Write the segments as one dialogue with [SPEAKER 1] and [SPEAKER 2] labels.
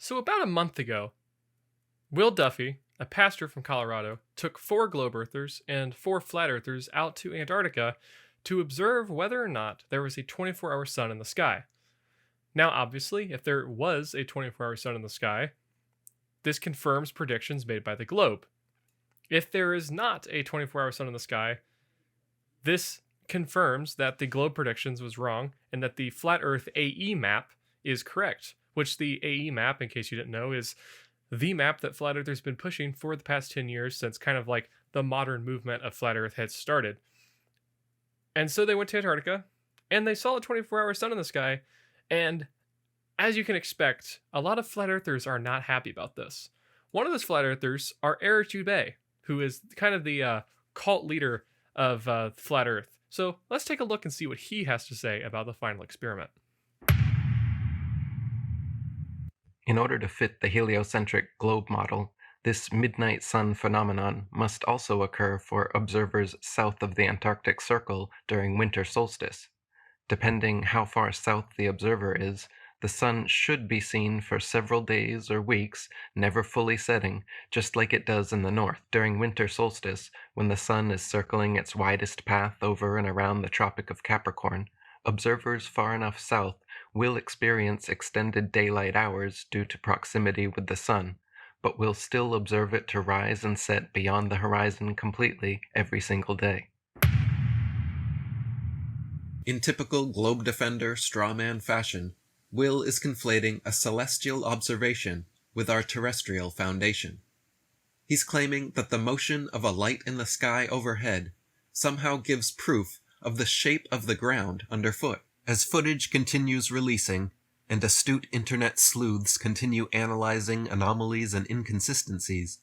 [SPEAKER 1] So about a month ago, Will Duffy, a pastor from Colorado, took 4 globe earthers and 4 flat earthers out to Antarctica to observe whether or not there was a 24-hour sun in the sky. Now, obviously, if there was a 24-hour sun in the sky, this confirms predictions made by the globe. If there is not a 24-hour sun in the sky, this confirms that the globe predictions was wrong and that the flat Earth AE map is correct, which the AE map, in case you didn't know, is the map that flat earthers been pushing for the past 10 years since kind of like the modern movement of flat earth had started. And so they went to Antarctica and they saw a 24-hour sun in the sky. And as you can expect, a lot of flat earthers are not happy about this. One of those flat earthers are Eric Dubay, who is kind of the cult leader of flat earth. So let's take a look and see what he has to say about the final experiment.
[SPEAKER 2] In order to fit the heliocentric globe model, this midnight sun phenomenon must also occur for observers south of the Antarctic Circle during winter solstice. Depending how far south the observer is, the sun should be seen for several days or weeks, never fully setting, just like it does in the north. During winter solstice, when the sun is circling its widest path over and around the Tropic of Capricorn, observers far enough south will experience extended daylight hours due to proximity with the sun, but will still observe it to rise and set beyond the horizon completely every single day.
[SPEAKER 3] In typical Globe Defender strawman fashion, Will is conflating a celestial observation with our terrestrial foundation. He's claiming that the motion of a light in the sky overhead somehow gives proof of the shape of the ground underfoot. As footage continues releasing, and astute internet sleuths continue analyzing anomalies and inconsistencies.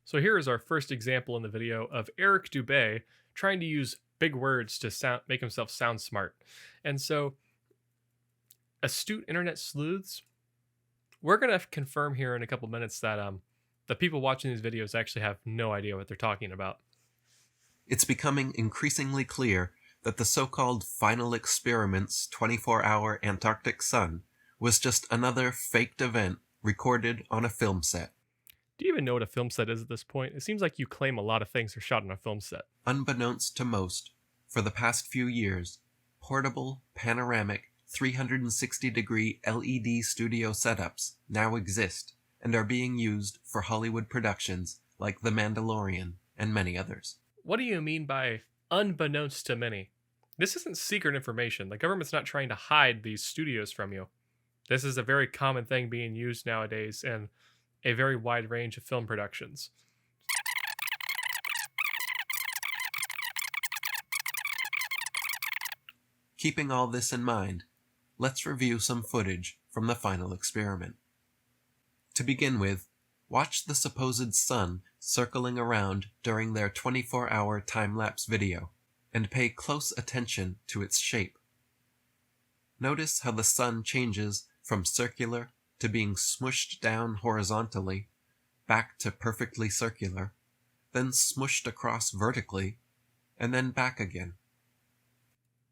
[SPEAKER 1] So here is our first example in the video of Eric Dubay trying to use big words to make himself sound smart. And so, astute internet sleuths, we're going to confirm here in a couple minutes that the people watching these videos actually have no idea what they're talking about.
[SPEAKER 3] It's becoming increasingly clear that the so-called final experiment's 24-hour Antarctic sun was just another faked event recorded on a film set.
[SPEAKER 1] Do you even know what a film set is at this point? It seems like you claim a lot of things are shot on a film set.
[SPEAKER 3] Unbeknownst to most, for the past few years, portable, panoramic, 360-degree LED studio setups now exist and are being used for Hollywood productions like The Mandalorian and many others.
[SPEAKER 1] What do you mean by unbeknownst to many? This isn't secret information. The government's not trying to hide these studios from you. This is a very common thing being used nowadays in a very wide range of film productions.
[SPEAKER 3] Keeping all this in mind, let's review some footage from the final experiment. To begin with, watch the supposed sun circling around during their 24-hour time-lapse video, and pay close attention to its shape. Notice how the sun changes from circular to being smushed down horizontally, back to perfectly circular, then smushed across vertically, and then back again.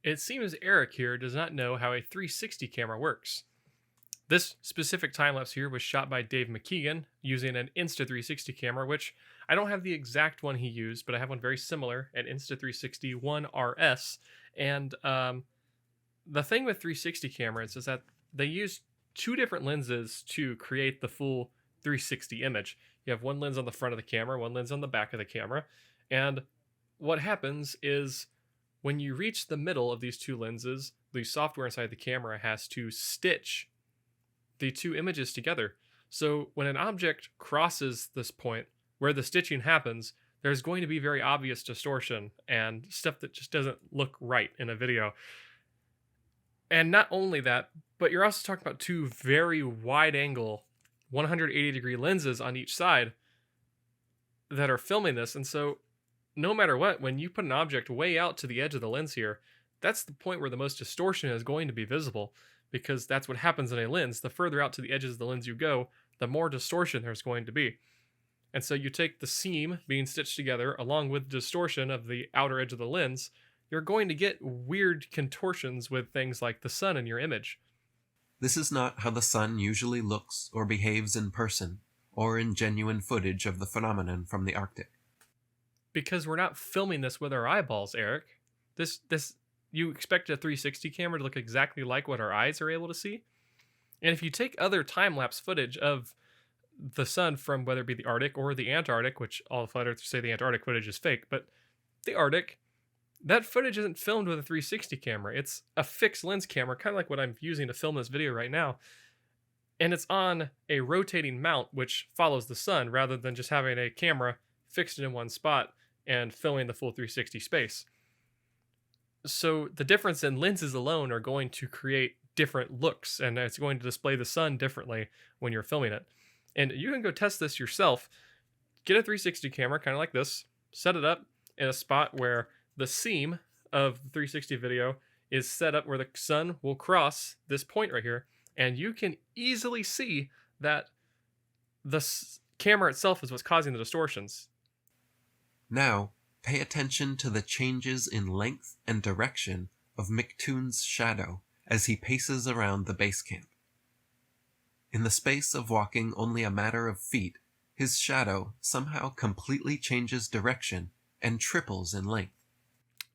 [SPEAKER 1] It seems Eric here does not know how a 360 camera works. This specific time-lapse here was shot by Dave McKeegan using an Insta360 camera, which I don't have the exact one he used, but I have one very similar, an Insta360 1RS. And the thing with 360 cameras is that they use 2 different lenses to create the full 360 image. You have one lens on the front of the camera, one lens on the back of the camera. And what happens is when you reach the middle of these 2 lenses, the software inside the camera has to stitch the 2 images together. So when an object crosses this point where the stitching happens, there's going to be very obvious distortion and stuff that just doesn't look right in a video. And not only that, but you're also talking about 2 very wide angle 180 degree lenses on each side that are filming this. And so no matter what, when you put an object way out to the edge of the lens here, that's the point where the most distortion is going to be visible, because that's what happens in a lens. The further out to the edges of the lens you go, the more distortion there's going to be. And so you take the seam being stitched together along with distortion of the outer edge of the lens, you're going to get weird contortions with things like the sun in your image.
[SPEAKER 3] This is not how the sun usually looks or behaves in person, or in genuine footage of the phenomenon from the Arctic.
[SPEAKER 1] Because we're not filming this with our eyeballs, Eric. This you expect a 360 camera to look exactly like what our eyes are able to see. And if you take other time-lapse footage of the sun from whether it be the Arctic or the Antarctic, which all the flat earthers say the Antarctic footage is fake, but the Arctic, that footage isn't filmed with a 360 camera. It's a fixed lens camera, kind of like what I'm using to film this video right now. And it's on a rotating mount which follows the sun rather than just having a camera fixed in one spot and filming the full 360 space. So the difference in lenses alone are going to create different looks, and it's going to display the sun differently when you're filming it. And you can go test this yourself. Get a 360 camera, kind of like this, set it up in a spot where the seam of the 360 video is set up where the sun will cross this point right here, and you can easily see that the camera itself is what's causing the distortions.
[SPEAKER 3] Now, pay attention to the changes in length and direction of McToon's shadow as he paces around the base camp. In the space of walking only a matter of feet, his shadow somehow completely changes direction and triples in length.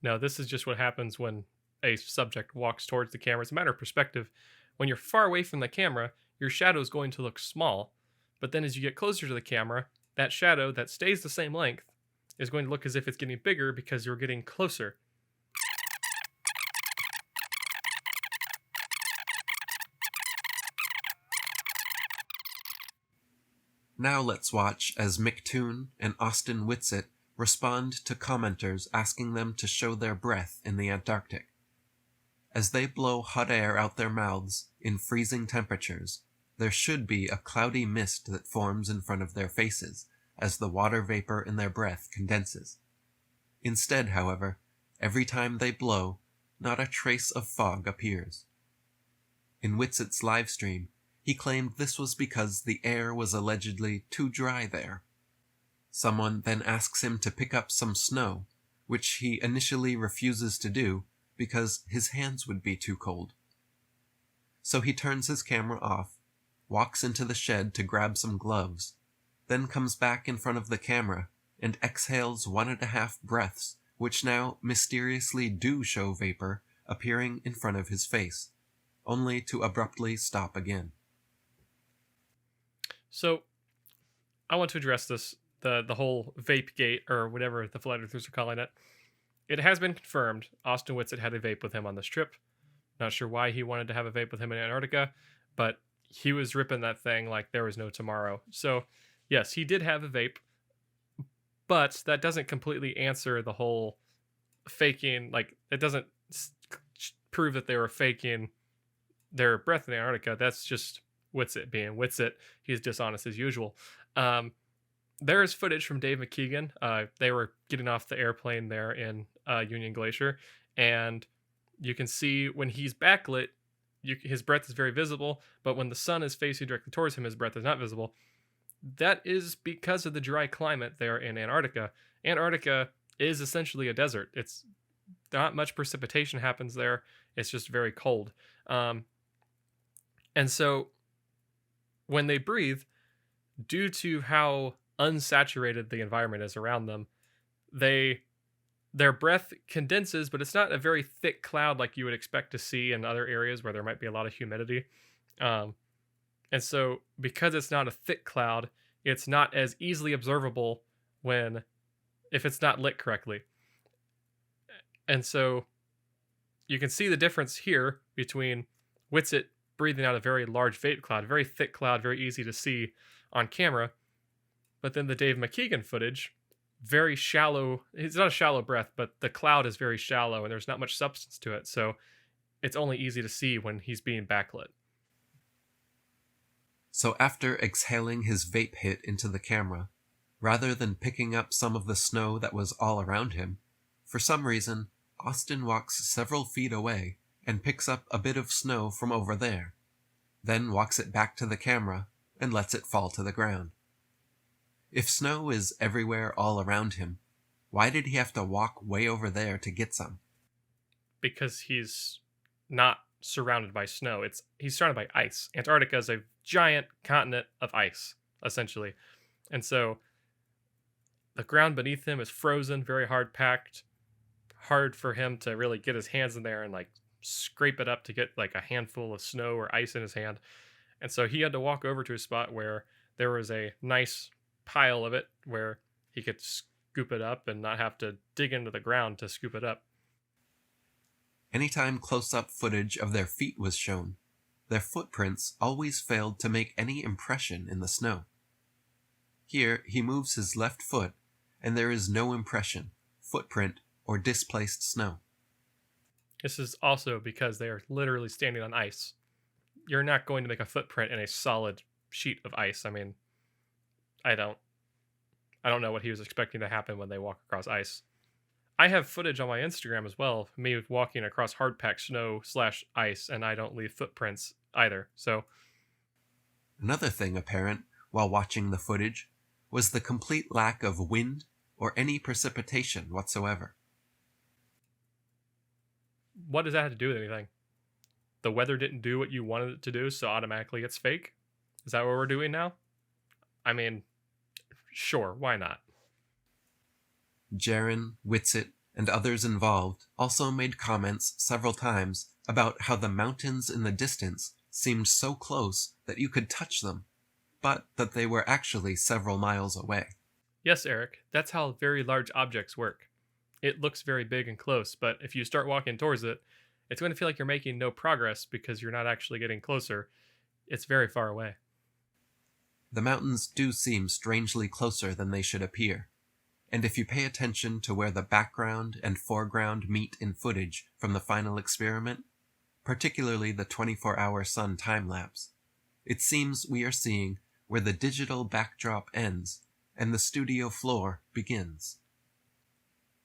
[SPEAKER 1] Now, this is just what happens when a subject walks towards the camera. It's a matter of perspective. When you're far away from the camera, your shadow is going to look small. But then as you get closer to the camera, that shadow that stays the same length is going to look as if it's getting bigger because you're getting closer.
[SPEAKER 3] Now let's watch as McToon and Austin Whitsitt respond to commenters asking them to show their breath in the Antarctic. As they blow hot air out their mouths in freezing temperatures, there should be a cloudy mist that forms in front of their faces as the water vapor in their breath condenses. Instead, however, every time they blow, not a trace of fog appears. In Whitsitt's livestream, he claimed this was because the air was allegedly too dry there. Someone then asks him to pick up some snow, which he initially refuses to do because his hands would be too cold. So he turns his camera off, walks into the shed to grab some gloves, then comes back in front of the camera and exhales 1.5 breaths, which now mysteriously do show vapor appearing in front of his face, only to abruptly stop again.
[SPEAKER 1] So, I want to address this, the whole vapegate, or whatever the flat earthers are calling it. It has been confirmed Austin Whitsitt had a vape with him on this trip. Not sure why he wanted to have a vape with him in Antarctica, but he was ripping that thing like there was no tomorrow. So, yes, he did have a vape, but that doesn't completely answer the whole faking, like, it doesn't prove that they were faking their breath in Antarctica. That's just Whitsitt being Whitsitt. He's dishonest as usual. There is footage from Dave McKeegan. They were getting off the airplane there in Union Glacier, and you can see when he's backlit, his breath is very visible, but when the sun is facing directly towards him, his breath is not visible. That is because of the dry climate there in Antarctica. Antarctica is essentially a desert. It's not much precipitation happens there. It's just very cold. And so when they breathe, due to how unsaturated the environment is around them, their breath condenses, but it's not a very thick cloud like you would expect to see in other areas where there might be a lot of humidity. And so because it's not a thick cloud, it's not as easily observable if it's not lit correctly. And so you can see the difference here between Whitsitt breathing out a very large vape cloud, very thick cloud, very easy to see on camera. But then the Dave McKeegan footage, very shallow. It's not a shallow breath, but the cloud is very shallow and there's not much substance to it. So it's only easy to see when he's being backlit.
[SPEAKER 3] So after exhaling his vape hit into the camera, rather than picking up some of the snow that was all around him, for some reason, Austin walks several feet away and picks up a bit of snow from over there, then walks it back to the camera and lets it fall to the ground. If snow is everywhere all around him, why did he have to walk way over there to get some?
[SPEAKER 1] Because he's not surrounded by snow. He's surrounded by ice. Antarctica is a giant continent of ice, essentially. And so the ground beneath him is frozen, very hard packed, hard for him to really get his hands in there and like scrape it up to get like a handful of snow or ice in his hand. And so he had to walk over to a spot where there was a nice pile of it where he could scoop it up and not have to dig into the ground to scoop it up.
[SPEAKER 3] Anytime close-up footage of their feet was shown, their footprints always failed to make any impression in the snow. Here, he moves his left foot, and there is no impression, footprint, or displaced snow.
[SPEAKER 1] This is also because they are literally standing on ice. You're not going to make a footprint in a solid sheet of ice. I mean, I don't know what he was expecting to happen when they walk across ice. I have footage on my Instagram as well, me walking across hard-packed snow/ice, and I don't leave footprints either. So,
[SPEAKER 3] another thing apparent while watching the footage was the complete lack of wind or any precipitation whatsoever.
[SPEAKER 1] What does that have to do with anything? The weather didn't do what you wanted it to do, so automatically it's fake? Is that what we're doing now? I mean, sure, why not?
[SPEAKER 3] Jaron, Whitsitt, and others involved also made comments several times about how the mountains in the distance seemed so close that you could touch them, but that they were actually several miles away.
[SPEAKER 1] Yes, Eric, that's how very large objects work. It looks very big and close, but if you start walking towards it, it's going to feel like you're making no progress because you're not actually getting closer. It's very far away.
[SPEAKER 3] The mountains do seem strangely closer than they should appear, and if you pay attention to where the background and foreground meet in footage from the final experiment, particularly the 24-hour sun time-lapse, it seems we are seeing where the digital backdrop ends and the studio floor begins.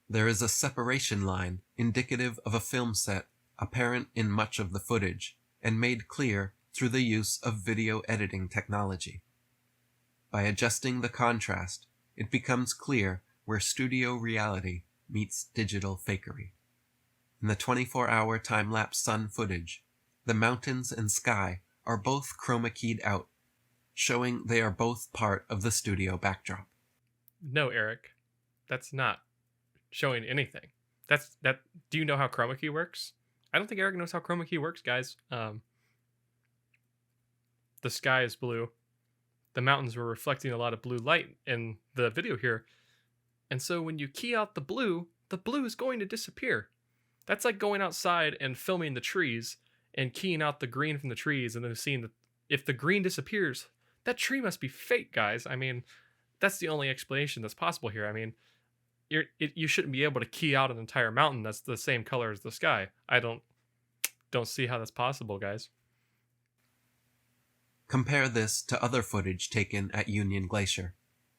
[SPEAKER 3] There is a separation line indicative of a film set apparent in much of the footage and made clear through the use of video editing technology. By adjusting the contrast, it becomes clear where studio reality meets digital fakery. In the 24-hour time-lapse sun footage, the mountains and sky are both chroma keyed out, showing they are both part of the studio backdrop.
[SPEAKER 1] No, Eric, that's not showing anything. Do you know how chroma key works? I don't think Eric knows how chroma key works, guys. The sky is blue. The mountains were reflecting a lot of blue light in the video here. And so when you key out the blue is going to disappear. That's like going outside and filming the trees and keying out the green from the trees and then seeing that if the green disappears, that tree must be fake, guys. I mean, that's the only explanation that's possible here. I mean, you shouldn't be able to key out an entire mountain that's the same color as the sky. I don't see how that's possible, guys.
[SPEAKER 3] Compare this to other footage taken at Union Glacier.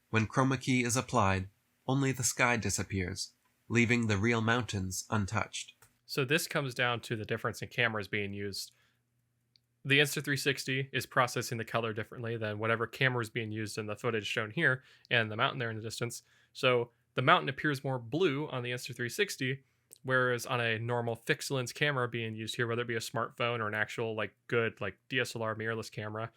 [SPEAKER 3] When chroma key is applied, only the sky disappears, leaving the real mountains untouched.
[SPEAKER 1] So this comes down to the difference in cameras being used. The Insta360 is processing the color differently than whatever camera is being used in the footage shown here and the mountain there in the distance. So the mountain appears more blue on the Insta360, whereas on a normal fixed lens camera being used here, whether it be a smartphone or an actual good DSLR mirrorless camera,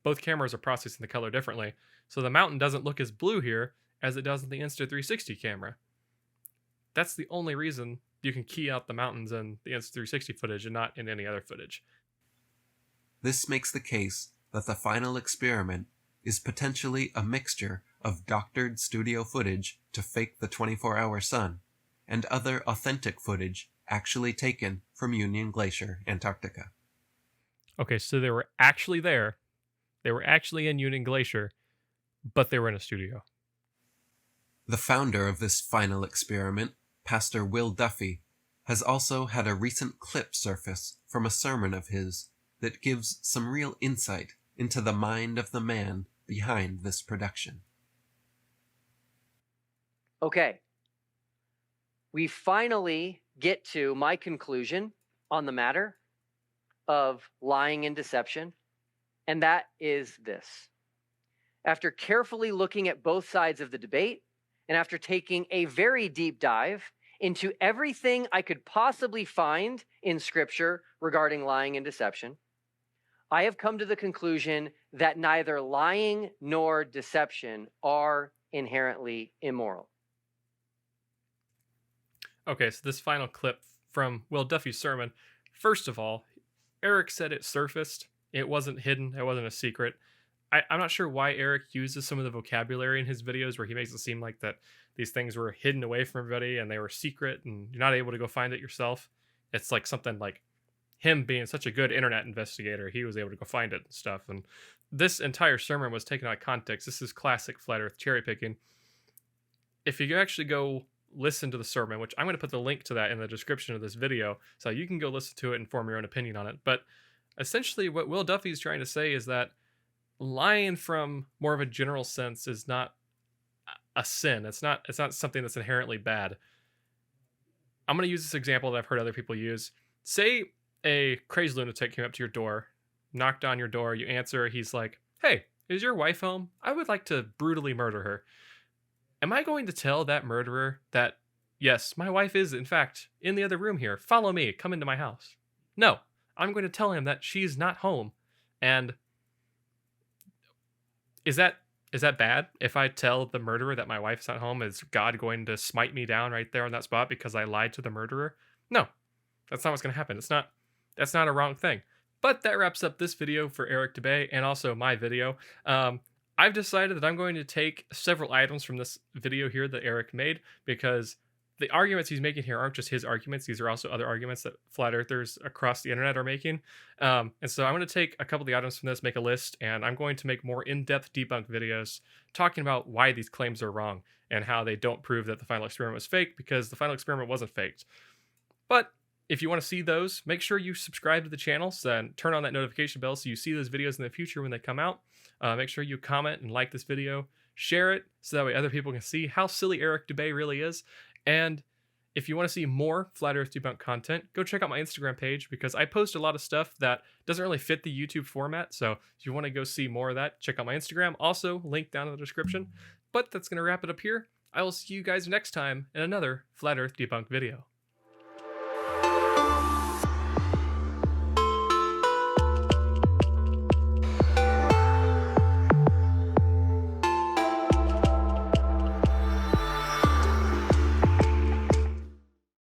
[SPEAKER 1] both cameras are processing the color differently. So the mountain doesn't look as blue here as it does in the Insta360 camera. That's the only reason you can key out the mountains in the Insta360 footage and not in any other footage.
[SPEAKER 3] This makes the case that the final experiment is potentially a mixture of doctored studio footage to fake the 24-hour sun and other authentic footage actually taken from Union Glacier, Antarctica.
[SPEAKER 1] Okay, so they were actually there. They were actually in Union Glacier, but they were in a studio.
[SPEAKER 3] The founder of this final experiment, Pastor Will Duffy, has also had a recent clip surface from a sermon of his that gives some real insight into the mind of the man behind this production.
[SPEAKER 4] Okay. We finally get to my conclusion on the matter of lying and deception, and that is this. After carefully looking at both sides of the debate, and after taking a very deep dive into everything I could possibly find in Scripture regarding lying and deception, I have come to the conclusion that neither lying nor deception are inherently immoral.
[SPEAKER 1] Okay, so this final clip from Will Duffy's sermon. First of all, Eric said it surfaced. It wasn't hidden. It wasn't a secret. I'm not sure why Eric uses some of the vocabulary in his videos where he makes it seem like that these things were hidden away from everybody and they were secret and you're not able to go find it yourself. It's like something like him being such a good internet investigator, he was able to go find it and stuff. And this entire sermon was taken out of context. This is classic flat earth cherry picking. If you actually go listen to the sermon, which I'm going to put the link to that in the description of this video, so you can go listen to it and form your own opinion on it. But essentially what Will Duffy is trying to say is that lying from more of a general sense is not a sin. It's not something that's inherently bad. I'm going to use this example that I've heard other people use. Say a crazy lunatic came up to your door, knocked on your door, you answer, he's like, "Hey, is your wife home? I would like to brutally murder her." Am I going to tell that murderer that, yes, my wife is, in fact, in the other room here. Follow me. Come into my house. No. I'm going to tell him that she's not home. And is that bad? If I tell the murderer that my wife's not home, is God going to smite me down right there on that spot because I lied to the murderer? No. That's not what's going to happen. That's not a wrong thing. But that wraps up this video for Eric Dubay and also my video. I've decided that I'm going to take several items from this video here that Eric made because the arguments he's making here aren't just his arguments. These are also other arguments that flat earthers across the internet are making. And so I'm going to take a couple of the items from this, make a list, and I'm going to make more in-depth debunk videos talking about why these claims are wrong and how they don't prove that the final experiment was fake because the final experiment wasn't faked. But if you want to see those, make sure you subscribe to the channel and turn on that notification bell so you see those videos in the future when they come out. Make sure you comment and like this video, share it so that way other people can see how silly Eric Dubay really is. And if you want to see more Flat Earth Debunk content, go check out my Instagram page because I post a lot of stuff that doesn't really fit the YouTube format. So if you want to go see more of that, check out my Instagram. Also, link down in the description. But that's going to wrap it up here. I will see you guys next time in another Flat Earth Debunk video.